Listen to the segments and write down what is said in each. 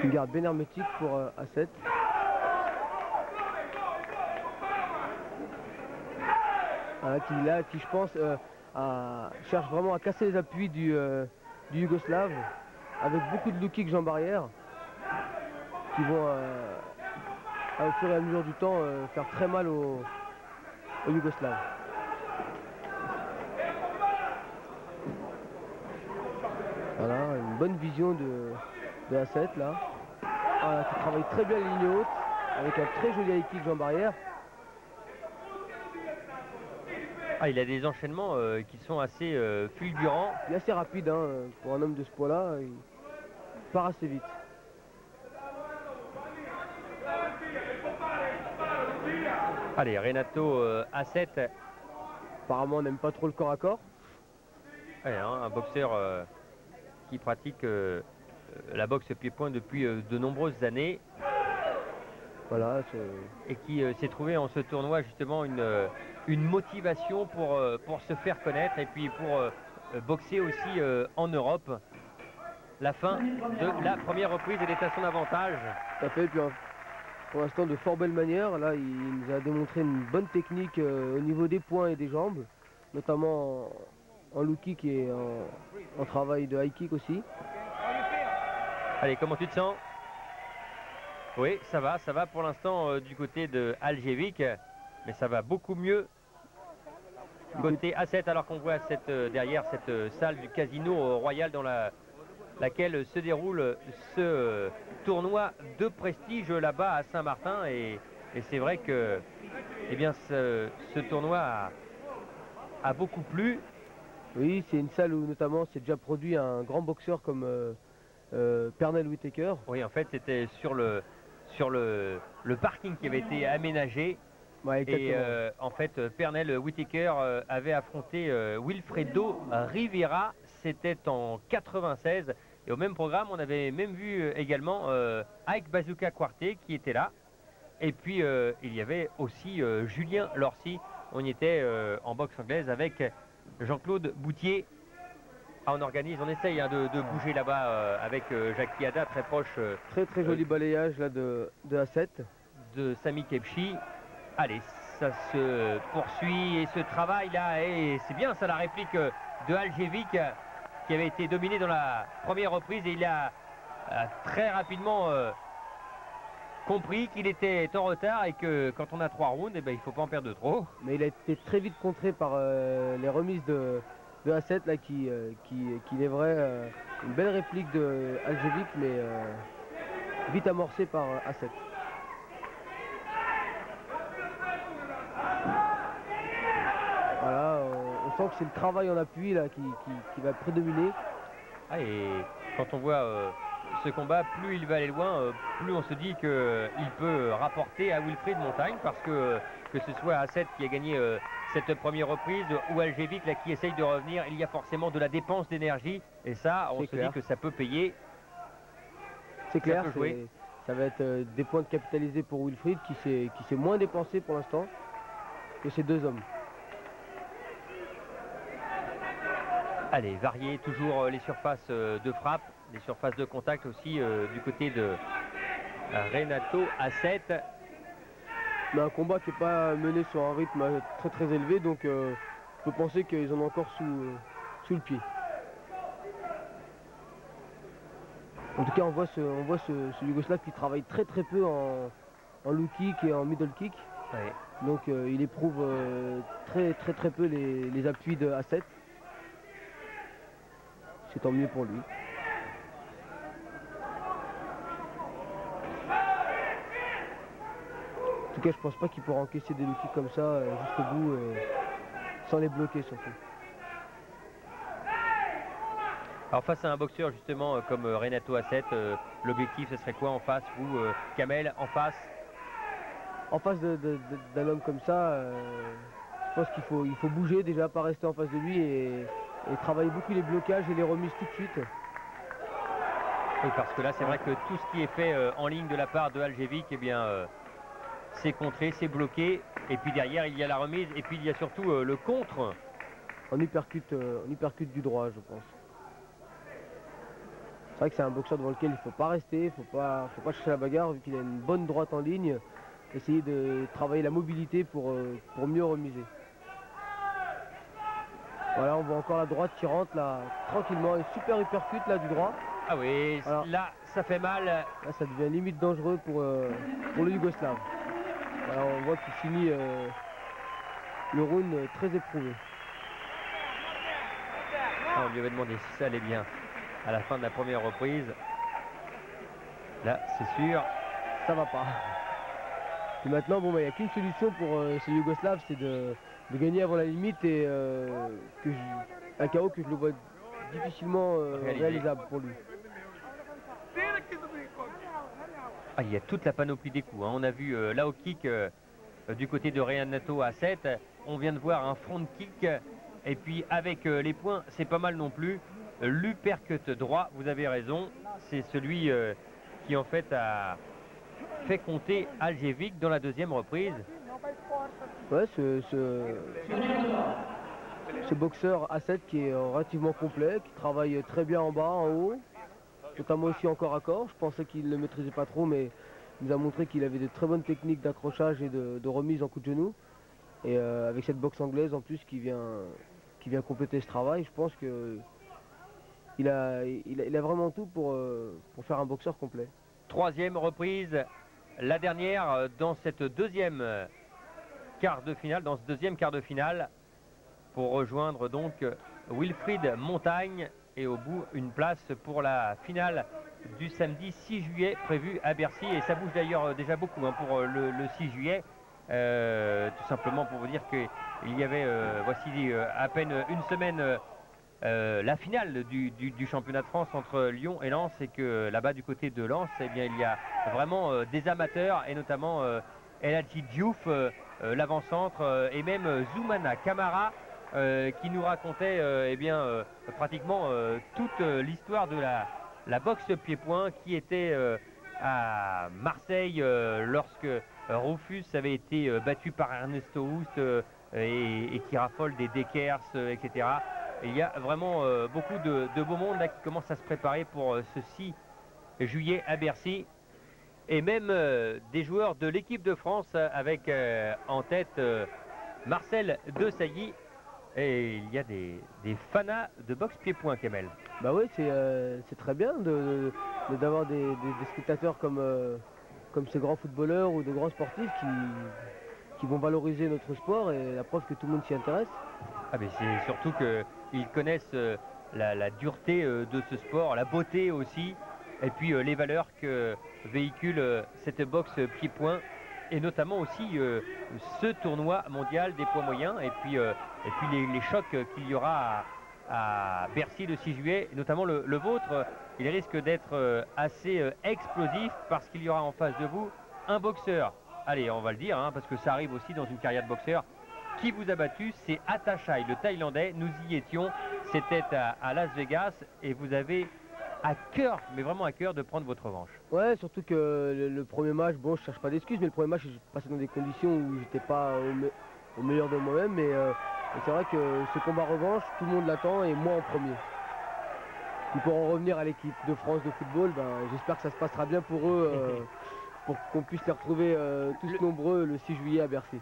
Une garde bien hermétique pour A7. Voilà, qui je pense cherche vraiment à casser les appuis du Yougoslave avec beaucoup de low kick jambes arrière qui vont au fur et à mesure du temps faire très mal aux Yougoslaves. Voilà, une bonne vision de A7 là. Voilà, qui travaille très bien les lignes hautes avec un très joli high kick jambes arrière. Ah, il a des enchaînements qui sont assez fulgurants. Il est assez rapide hein, pour un homme de ce poids-là, il part assez vite. Allez, Renato A7. Apparemment, on n'aime pas trop le corps à corps. Ouais, hein, un boxeur qui pratique la boxe pied-point depuis de nombreuses années. Voilà, et qui s'est trouvé en ce tournoi justement une motivation pour se faire connaître et puis pour boxer aussi en Europe. La fin de la première reprise, elle est à son avantage. Tout à fait, puis pour l'instant de fort belle manière. Là, il nous a démontré une bonne technique au niveau des poings et des jambes, notamment en low kick et en travail de high kick aussi. Allez, comment tu te sens? Oui, ça va pour l'instant du côté de Aljevic, mais ça va beaucoup mieux côté A7, alors qu'on voit derrière cette salle du Casino Royal dans laquelle se déroule ce tournoi de prestige là-bas à Saint-Martin. Et c'est vrai que eh bien, ce tournoi a beaucoup plu. Oui, c'est une salle où notamment s'est déjà produit un grand boxeur comme Pernell Whitaker. Oui, en fait, c'était sur le parking qui avait été aménagé. Ouais, et en fait, Pernell Whitaker avait affronté Wilfredo Rivera. C'était en 96. Et au même programme, on avait même vu également Ike Bazooka Quarté qui était là. Et puis, il y avait aussi Julien Lorcy. On y était en boxe anglaise avec Jean-Claude Boutier. Ah, on essaye hein, de bouger là-bas avec Jackie Ada, très proche. Très joli balayage là de A7. De Sami Kebchi. Allez, ça se poursuit et ce travail là, et c'est bien ça la réplique de Aljevic qui avait été dominé dans la première reprise, et il a très rapidement compris qu'il était en retard et que quand on a 3 rounds, eh ben, il ne faut pas en perdre de trop. Mais il a été très vite contré par les remises de A7 là, qui est vrai, une belle réplique de Aljevic, mais vite amorcée par A7. Voilà, on sent que c'est le travail en appui là, qui va prédominer. Ah, et quand on voit ce combat, plus il va aller loin, plus on se dit qu'il peut rapporter à Wilfried Montagne, parce que ce soit A7 qui a gagné cette première reprise ou Aljevic là, qui essaye de revenir, il y a forcément de la dépense d'énergie, et ça, on se dit que ça peut payer. C'est clair, ça va être des points de capitalisés pour Wilfried qui s'est moins dépensé pour l'instant que ces deux hommes. Allez, varier toujours les surfaces de frappe, les surfaces de contact aussi du côté de Renato A7. Mais un combat qui n'est pas mené sur un rythme très élevé, donc je peux penser qu'ils en ont encore sous le pied. En tout cas, on voit ce Yougoslave qui travaille très peu en low kick et en middle kick. Ouais. Donc il éprouve très peu les appuis de A7. C'est tant mieux pour lui. En tout cas, je pense pas qu'il pourra encaisser des low kicks comme ça jusqu'au bout, sans les bloquer surtout. Alors face à un boxeur justement comme Renato A7, l'objectif ce serait quoi en face, vous Kamel, en face? En face d'un homme comme ça, je pense qu'il faut bouger déjà, pas rester en face de lui et travailler beaucoup les blocages et les remises tout de suite. Oui, parce que là c'est vrai que tout ce qui est fait en ligne de la part de Aljevic, eh bien c'est contré, c'est bloqué, et puis derrière il y a la remise, et puis il y a surtout le contre. On uppercut du droit, je pense. C'est vrai que c'est un boxeur devant lequel il ne faut pas rester, il faut pas chercher la bagarre, vu qu'il a une bonne droite en ligne, essayer de travailler la mobilité pour mieux remiser. Voilà, on voit encore la droite qui rentre là, tranquillement, une super uppercut là du droit. Ah oui, Alors, là ça fait mal. là ça devient limite dangereux pour le Yougoslave. Voilà, on voit qu'il finit le round très éprouvé. Ah, on lui avait demandé si ça allait bien à la fin de la première reprise. Là, c'est sûr. Ça va pas. Et maintenant, bon, il n'y a qu'une solution pour ce Yougoslave, c'est de gagner avant la limite et un KO que je le vois difficilement réalisable pour lui. Ah, il y a toute la panoplie des coups, hein. On a vu là au kick du côté de Renato à 7. On vient de voir un front kick. Et puis avec les points, c'est pas mal non plus. L'uppercut droit, vous avez raison. C'est celui qui en fait a fait compter Aljevic dans la deuxième reprise. Ouais, ce boxeur A7 qui est relativement complet, qui travaille très bien en bas, en haut, notamment aussi en corps à corps. Je pensais qu'il ne le maîtrisait pas trop, mais il nous a montré qu'il avait de très bonnes techniques d'accrochage et de remise en coup de genou. Et avec cette boxe anglaise en plus qui vient compléter ce travail, je pense qu'il a vraiment tout pour faire un boxeur complet. Troisième reprise, la dernière dans cette deuxième quart de finale, dans ce deuxième quart de finale, pour rejoindre donc Wilfried Montagne et au bout une place pour la finale du samedi 6 juillet prévue à Bercy. Et ça bouge d'ailleurs déjà beaucoup hein, pour le 6 juillet. Tout simplement pour vous dire qu'il y avait voici à peine une semaine la finale du championnat de France entre Lyon et Lens, et que là-bas du côté de Lens, eh bien, il y a vraiment des amateurs et notamment El Hadji Diouf, l'avant-centre, et même Zoumana Camara qui nous racontait pratiquement toute l'histoire de la boxe pied-point qui était à Marseille lorsque Rufus avait été battu par Ernesto Hoost et qui raffole des Dekers, etc. Et il y a vraiment beaucoup de beau monde là qui commence à se préparer pour ce 6 juillet à Bercy. Et même des joueurs de l'équipe de France avec en tête Marcel Desailly. Et il y a des fanas de boxe pied-point, Kamel. Bah oui, c'est très bien d'avoir des spectateurs comme ces grands footballeurs ou de grands sportifs qui vont valoriser notre sport, et la preuve que tout le monde s'y intéresse. Ah mais c'est surtout qu'ils connaissent la dureté de ce sport, la beauté aussi, et puis les valeurs que véhicule cette boxe pied-point, et notamment aussi ce tournoi mondial des poids moyens, et puis les chocs qu'il y aura à Bercy le 6 juillet, et notamment le vôtre. Il risque d'être assez explosif parce qu'il y aura en face de vous un boxeur. Allez, on va le dire, hein, parce que ça arrive aussi dans une carrière de boxeur. Qui vous a battu? C'est Atashai, le Thaïlandais. Nous y étions, c'était à Las Vegas, et vous avez à cœur, mais vraiment à cœur, de prendre votre revanche. Ouais, surtout que le premier match, bon, je cherche pas d'excuses, mais le premier match, j'ai passé dans des conditions où j'étais pas au meilleur de moi-même, mais c'est vrai que ce combat revanche, tout le monde l'attend, et moi en premier. Puis pour en revenir à l'équipe de France de football, ben, j'espère que ça se passera bien pour eux, pour qu'on puisse les retrouver tous nombreux le 6 juillet à Bercy.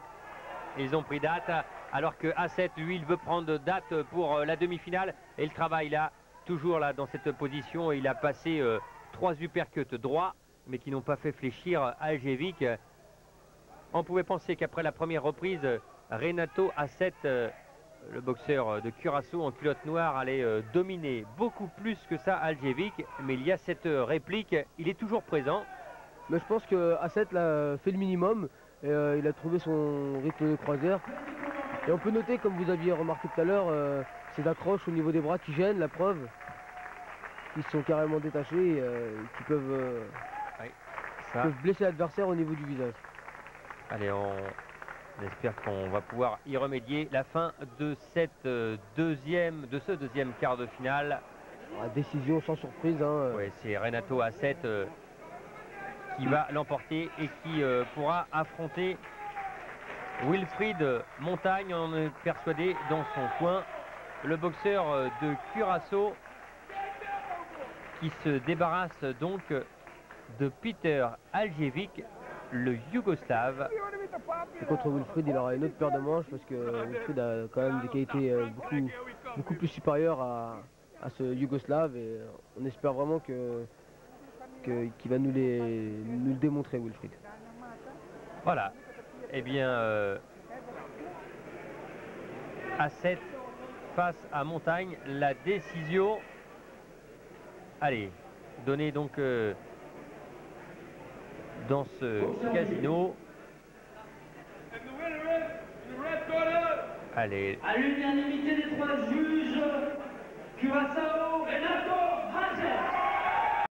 Ils ont pris date, alors que A7, lui, il veut prendre date pour la demi-finale. Et il travaille là, toujours là, dans cette position. Il a passé 3 uppercuts droits, mais qui n'ont pas fait fléchir Aljevic. On pouvait penser qu'après la première reprise, Renato A7, le boxeur de Curaçao en culotte noire, allait dominer beaucoup plus que ça Aljevic. Mais il y a cette réplique, il est toujours présent. Mais je pense que A7 a fait le minimum. Et, il a trouvé son rythme de croisière. Et on peut noter, comme vous aviez remarqué tout à l'heure, ces accroches au niveau des bras qui gênent, la preuve, qui sont carrément détachés et qui peuvent blesser l'adversaire au niveau du visage. Allez, on espère qu'on va pouvoir y remédier. La fin de ce deuxième quart de finale. Décision sans surprise. Hein. Ouais, c'est Renato A7 qui va l'emporter et qui pourra affronter Wilfried Montagne. On est persuadé dans son coin. Le boxeur de Curaçao qui se débarrasse donc de Peter Aljevic, le Yougoslave. Et contre Wilfried, il aura une autre paire de manches parce que Wilfried a quand même des qualités beaucoup plus supérieures à ce Yougoslave et on espère vraiment qu'il va nous le démontrer, Wilfried. Voilà. Eh bien, à 7 face à Montagne, la décision, allez, donnée donc dans ce casino. Allez. À l'unanimité des 3 juges, Curaçao, Renato Hazel.